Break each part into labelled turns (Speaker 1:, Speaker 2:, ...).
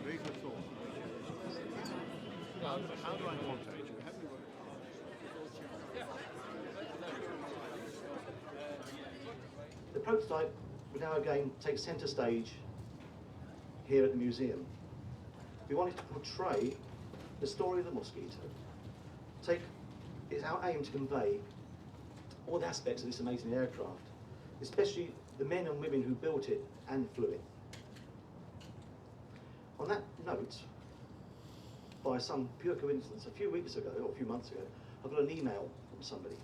Speaker 1: Very good thought. How do I quantitate you?
Speaker 2: The prototype will now again take centre stage here at the museum. We wanted to portray the story of the Mosquito. It's our aim to convey all the aspects of this amazing aircraft, especially the men and women who built it and flew it. On that note, by some pure coincidence, a few weeks ago, or a few months ago, I got an email from somebody,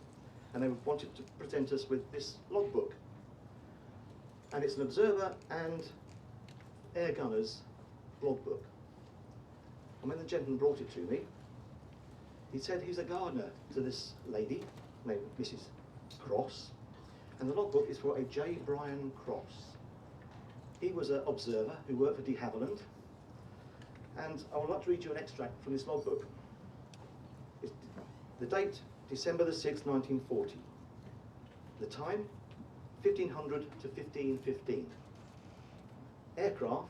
Speaker 2: and they wanted to present us with this logbook. And it's an observer and air gunner's logbook. And when the gentleman brought it to me, he said he's a gardener to this lady, named Mrs. Cross, and the logbook is for a J. Brian Cross. He was an observer who worked for de Havilland, and I would like to read you an extract from this logbook. It's the date, December the 6th, 1940. The time, 1500 to 1515. Aircraft,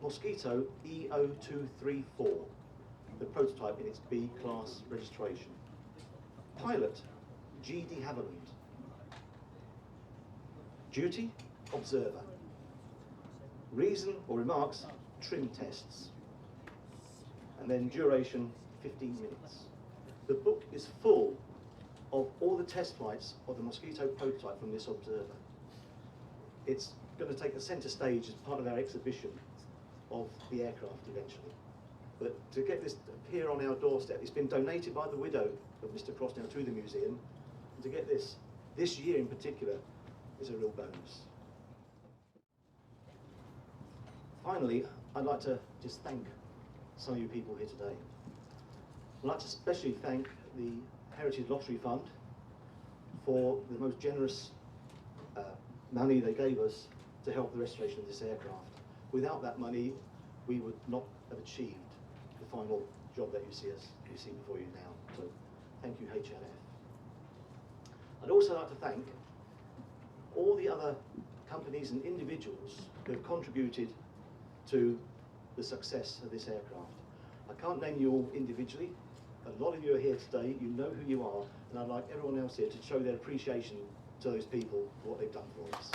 Speaker 2: Mosquito E0234, the prototype in its B class registration. Pilot, G. de Havilland. Duty, observer. Reason or remarks, trim tests. And then duration, 15 minutes. The book is full of all the test flights of the Mosquito prototype from this observer. It's going to take the centre stage as part of our exhibition of the aircraft eventually. But to get this to appear on our doorstep, it's been donated by the widow of Mr. Cross now to the museum, and to get this year in particular, is a real bonus. Finally, I'd like to just thank some of you people here today. I'd like to especially thank the Heritage Lottery Fund for the most generous money they gave us to help the restoration of this aircraft. Without that money, we would not have achieved the final job that you see before you now. So thank you, HLF. I'd also like to thank all the other companies and individuals who have contributed to the success of this aircraft. I can't name you all individually. A lot of you are here today, you know who you are, and I'd like everyone else here to show their appreciation to those people for what they've done for us.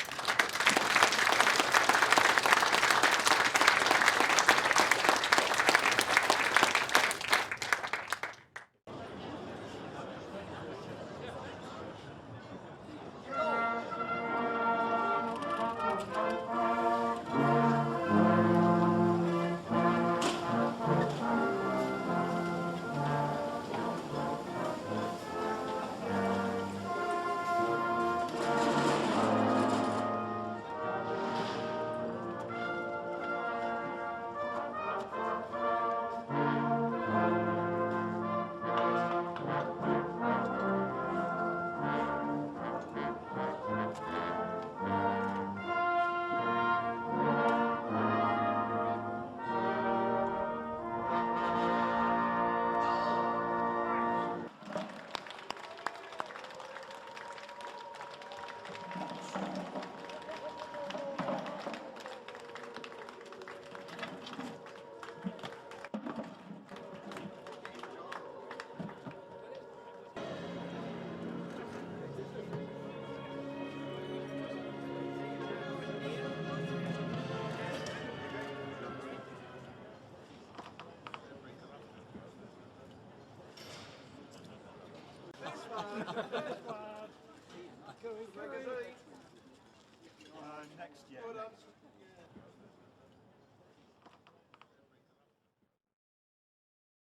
Speaker 1: Next year.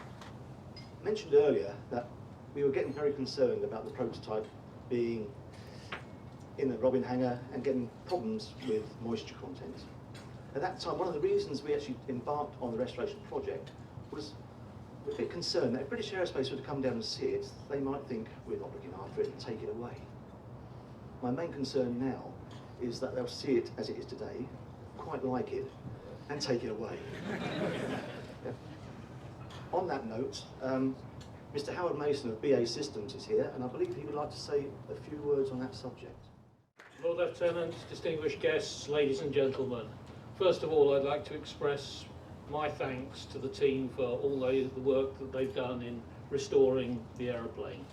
Speaker 2: I mentioned earlier that we were getting very concerned about the prototype being in the Robin hangar and getting problems with moisture content. At that time, one of the reasons we actually embarked on the restoration project was we were a bit concerned that if British Aerospace were to come down and see it, they might think we're not looking after it and take it away. My main concern now is that they'll see it as it is today, quite like it, and take it away. Yeah. On that note, Mr. Howard Mason of BA Systems is here, and I believe he would like to say a few words on that subject.
Speaker 3: Lord Lieutenant, distinguished guests, ladies and gentlemen. First of all, I'd like to express my thanks to the team for all the work that they've done in restoring the aeroplane.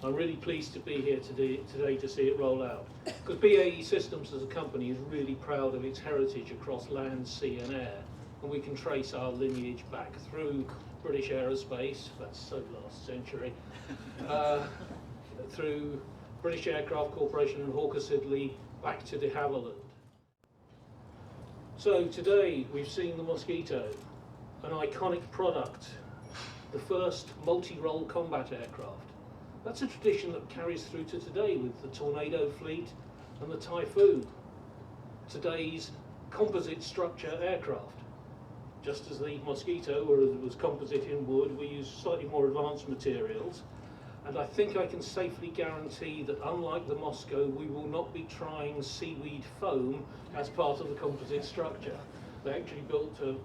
Speaker 3: I'm really pleased to be here today to see it roll out, because BAE Systems as a company is really proud of its heritage across land, sea and air, and we can trace our lineage back through British aerospace, that's so last century, through British Aircraft Corporation and Hawker Siddeley back to de Havilland. So today we've seen the Mosquito, an iconic product, the first multi-role combat aircraft. That's a tradition that carries through to today with the Tornado fleet and the Typhoon, today's composite structure aircraft. Just as the Mosquito was composite in wood, we use slightly more advanced materials, and I think I can safely guarantee that unlike the Moscow, we will not be trying seaweed foam as part of the composite structure. They actually built a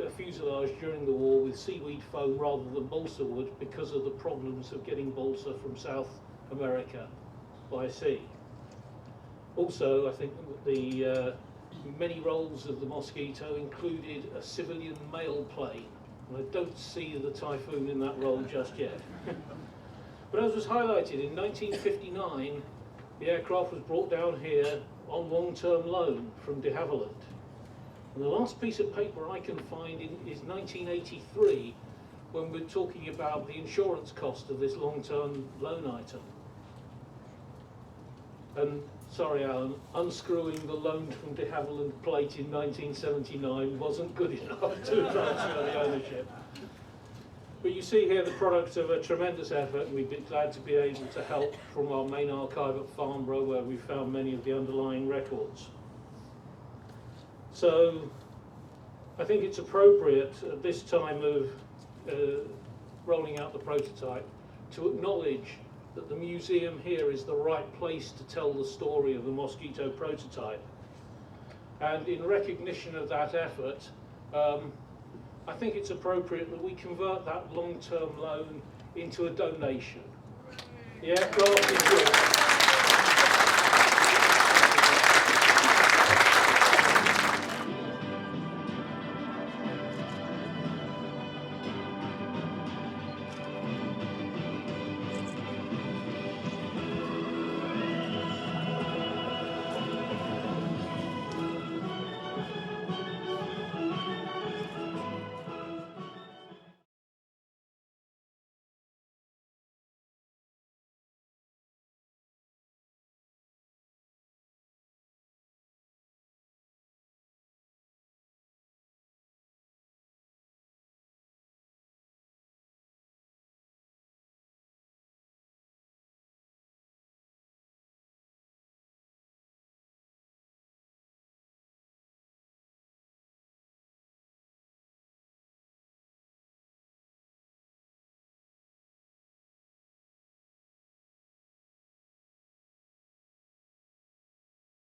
Speaker 3: fuselage during the war with seaweed foam rather than balsa wood because of the problems of getting balsa from South America by sea. Also, I think the many roles of the Mosquito included a civilian mail plane, and I don't see the Typhoon in that role just yet. But as was highlighted, in 1959, the aircraft was brought down here on long-term loan from de Havilland. And the last piece of paper I can find is 1983, when we're talking about the insurance cost of this long-term loan item. And sorry, Alan, unscrewing the loan from de Havilland plate in 1979 wasn't good enough to transfer the ownership. But you see here the product of a tremendous effort, and we've been glad to be able to help from our main archive at Farnborough, where we found many of the underlying records. So I think it's appropriate at this time of rolling out the prototype to acknowledge that the museum here is the right place to tell the story of the Mosquito prototype. And in recognition of that effort, I think it's appropriate that we convert that long-term loan into a donation. The aircraft is yours.